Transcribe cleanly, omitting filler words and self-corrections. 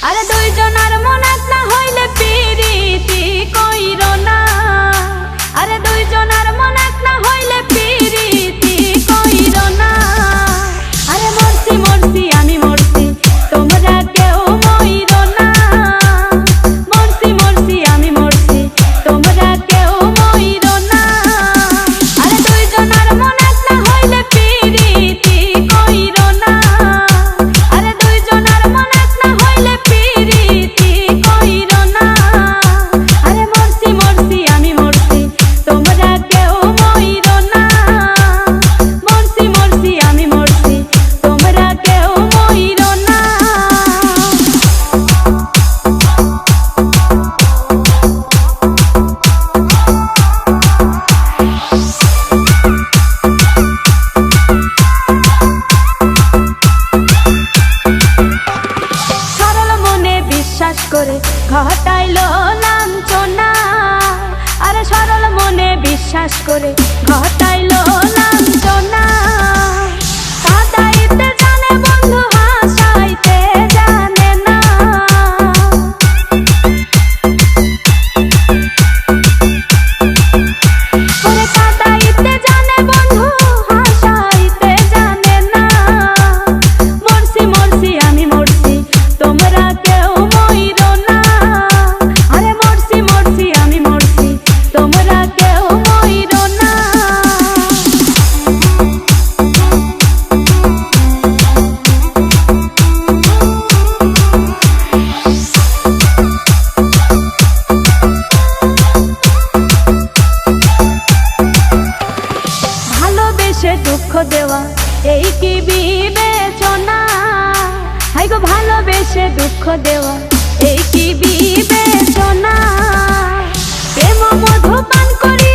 আরে দুইজনার মন এক না হইলে পিরিতি কইরো না। আরে দুইজনার মন এক না হইলে পিরিতি কইরো না। আরে মরছি মরছি আমি মরছি তোমরা কেউ মইরো না। মরছি মরছি আমি মরছি তোমরা কেউ মইরো না। আরে দুইজনার মন এক না হইলে পিরিতি কইরো না। আরে দুইজনার মন এক না হইলে পিরিতি কইরো না। আরে মরছি মরছি আমি মরছি তোমরা কেউ মইরো না। মরছি মরছি আমি মরছি তোমরা কেউ মইরো না। সরল মনে বিশ্বাস করে ঘটাইলো লাঞ্ছনা। আরে সরল মনে বিশ্বাস করে ঘটাইলো লাঞ্ছনা। কাঁদাইতে জানে বন্ধু হাসাইতে জানে না। ওরে কাঁদাইতে জানে বন্ধু হাসাইতে জানে না। মরছি মরছি আমি মরছি তোমরা কেউ মইরো না। আরে মরছি মরছি আমি মরছি তোমরা কেউ মইরো না। ভালোবেসে দুঃখ দেওয়া এই কি বিবেচনা। হাই গো ভালোবেসে দুঃখ দেওয়া এই কি বিবেচনা। প্রেম মধু পান করি